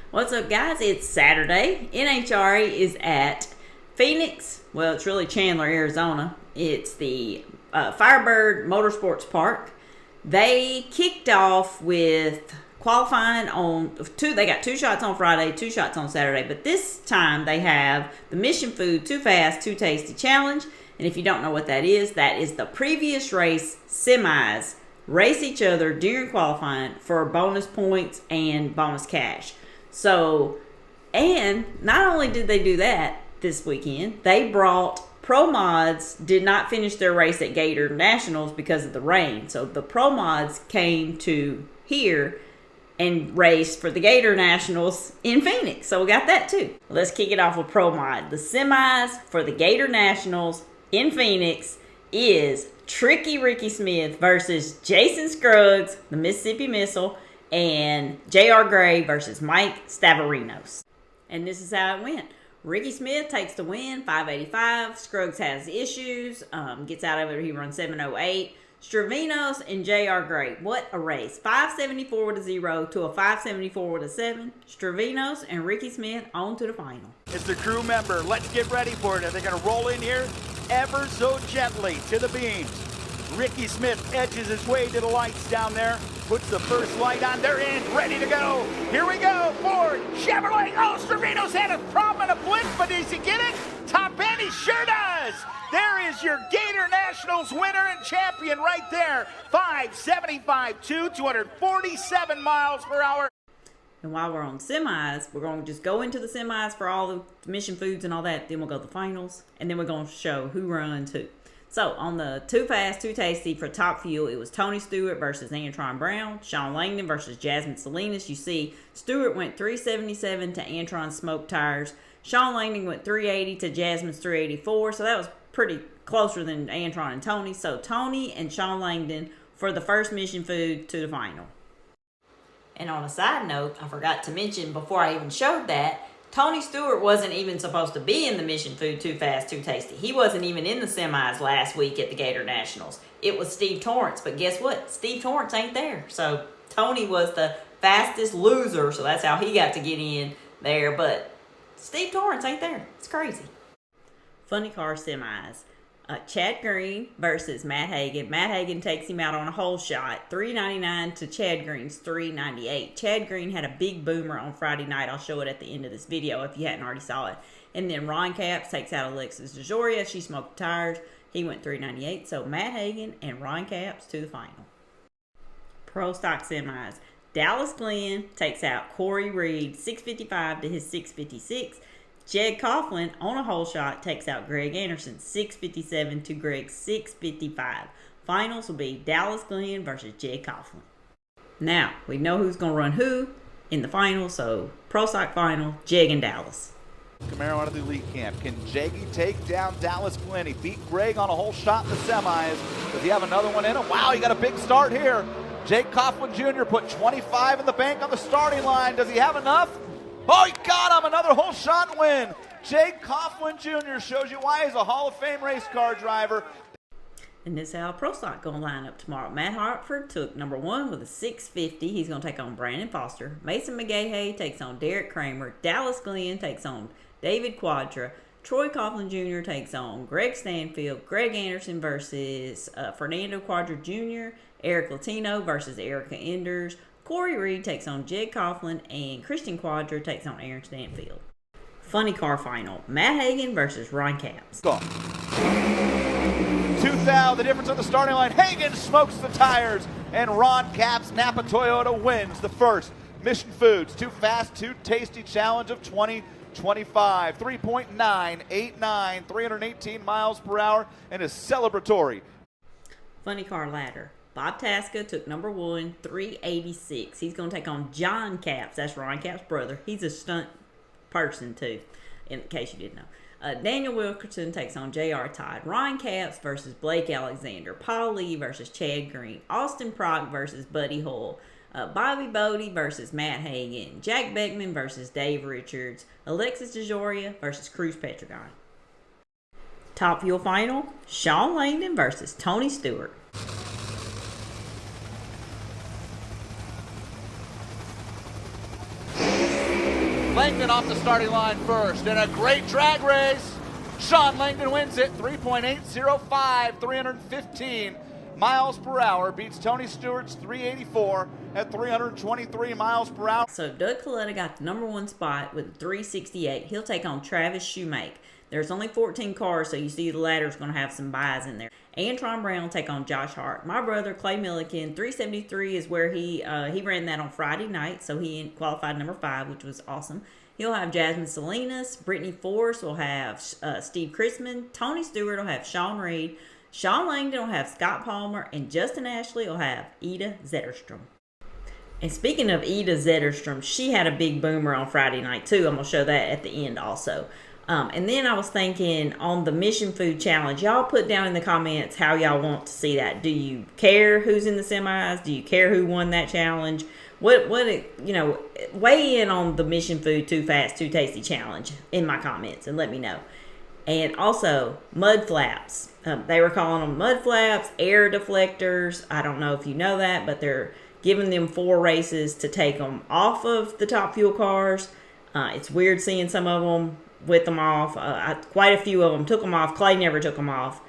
What's up, guys? It's Saturday. NHRA is at Phoenix. Well, it's really Chandler, Arizona. It's the Firebird Motorsports Park. They kicked off with qualifying on two. They got 2 shots on Friday, 2 shots on Saturday. But this time they have the Mission Food Too Fast, Too Tasty Challenge. And if you don't know what that is the previous race semis race each other during qualifying for bonus points and bonus cash. So, and not only did they do that this weekend, they brought Pro Mods did not finish their race at Gator Nationals because of the rain. So the Pro Mods came to here and raced for the Gator Nationals in Phoenix. So we got that too. Let's kick it off with Pro Mod. The semis for the Gator Nationals in Phoenix is Tricky Ricky Smith versus Jason Scruggs, the Mississippi Missile, and J.R. Gray versus Mike Staverinos. And this is how it went. Ricky Smith takes the win, 585. Scruggs has issues, gets out of it. He runs 708. Staverinos and J.R. Gray. What a race. 574 with a 0 to a 574 with a 7. Staverinos and Ricky Smith on to the final. It's the crew member. Let's get ready for it. Are they going to roll in here? Ever so gently to the beams. Ricky Smith edges his way to the lights down there. Puts the first light on. They're in. Ready to go. Here we go. Ford, Chevrolet. Oh, Staverinos had a problem and a blitz, but does he get it? Top end, he sure does. There is your Gator Nationals winner and champion right there. 575 247 miles per hour. And while we're on semis, we're going to just go into the semis for all the Mission Foods and all that. Then we'll go to the finals. And then we're going to show who runs who. So, on the Too Fast, Too Tasty for Top Fuel, it was Tony Stewart versus Antron Brown. Sean Langdon versus Jasmine Salinas. You see, Stewart went 377 to Antron's Smoke Tires. Sean Langdon went 380 to Jasmine's 384. So, that was pretty closer than Antron and Tony. So, Tony and Sean Langdon for the first Mission Food to the final. And on a side note, I forgot to mention before I even showed that, Tony Stewart wasn't even supposed to be in the Mission Food Too Fast, Too Tasty. He wasn't even in the semis last week at the Gator Nationals. It was Steve Torrance, but guess what? Steve Torrance ain't there. So Tony was the fastest loser, so that's how he got to get in there. But Steve Torrance ain't there. It's crazy. Funny car semis. Chad Green versus Matt Hagan. Matt Hagan takes him out on a hole shot. $3.99 to Chad Green's $3.98. Chad Green had a big boomer on Friday night. I'll show it at the end of this video if you hadn't already saw it. And then Ron Capps takes out Alexis DeJoria. She smoked tires. He went $3.98. So Matt Hagan and Ron Capps to the final. Pro Stock semis. Dallas Glenn takes out Corey Reed. $6.55 to his $6.56. Jed Coughlin on a hole shot takes out Greg Anderson, $6.57 to Greg's $6.55. Finals will be Dallas Glenn versus Jed Coughlin. Now, we know who's going to run who in the final, so Pro Stock final, Jeg and Dallas. Camaro out of the elite camp. Can Jaggy take down Dallas Glenn? He beat Greg on a whole shot in the semis. Does he have another one in him? Wow, he got a big start here. Jake Coughlin Jr. put 25 in the bank on the starting line. Does he have enough? Oh, he got him! Another whole shot win! Jake Coughlin Jr. shows you why he's a Hall of Fame race car driver. And this is how Pro Stock going to line up tomorrow. Matt Hartford took number 1 with a 650. He's going to take on Brandon Foster. Mason McGahey takes on Derek Kramer. Dallas Glenn takes on David Quadra. Troy Coughlin Jr. takes on Greg Stanfield. Greg Anderson versus Fernando Quadra Jr. Eric Latino versus Erica Enders. Corey Reed takes on Jed Coughlin, and Christian Quadra takes on Aaron Stanfield. Funny car final. Matt Hagan versus Ron Capps. 2,000, the difference on the starting line. Hagan smokes the tires, and Ron Capps, Napa Toyota, wins the first Mission Foods Too Fast, Too Tasty Challenge of 2025. 3.989, 318 miles per hour, and is celebratory. Funny car ladder. Bob Tasca took number 1, 386. He's going to take on John Capps. That's Ron Capps' brother. He's a stunt person, too, in case you didn't know. Daniel Wilkerson takes on J.R. Todd. Ron Capps versus Blake Alexander. Paul Lee versus Chad Green. Austin Prock versus Buddy Hull. Bobby Bodie versus Matt Hagan. Jack Beckman versus Dave Richards. Alexis DeJoria versus Cruz Petragon. Top Fuel final, Sean Langdon versus Tony Stewart. Langdon off the starting line first, and a great drag race. Sean Langdon wins it, 3.805, 315 miles per hour, beats Tony Stewart's 384 at 323 miles per hour. So Doug Coletta got the number 1 spot with 368. He'll take on Travis Shoemake. There's only 14 cars, so you see the ladder's going to have some buys in there. Antron Brown will take on Josh Hart. My brother, Clay Milliken, 373 is where he ran that on Friday night, so he qualified number 5, which was awesome. He'll have Jasmine Salinas. Brittany Force will have Steve Chrisman. Tony Stewart will have Sean Reed. Sean Langdon will have Scott Palmer. And Justin Ashley will have Ida Zetterstrom. And speaking of Ida Zetterstrom, she had a big boomer on Friday night too. I'm going to show that at the end also. And then I was thinking on the Mission Food Challenge, y'all put down in the comments how y'all want to see that. Do you care who's in the semis? Do you care who won that challenge? Weigh in on the Mission Food Too Fast, Too Tasty Challenge in my comments and let me know. And also, mud flaps. They were calling them mud flaps, air deflectors. I don't know if you know that, but they're giving them 4 races to take them off of the Top Fuel cars. It's weird seeing some of them with them off. Quite a few of them took them off. Clay never took them off.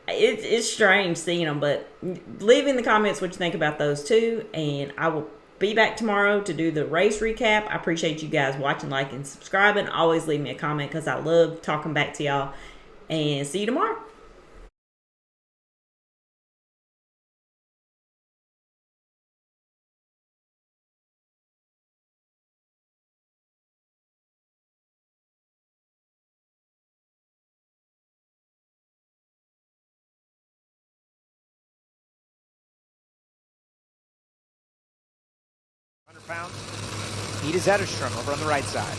It's strange seeing them, but leave in the comments what you think about those too, and I will be back tomorrow to do the race recap. I appreciate you guys watching, liking, subscribing. Always leave me a comment because I love talking back to y'all, and see you tomorrow. Pounds. Ida Zetterstrom over on the right side.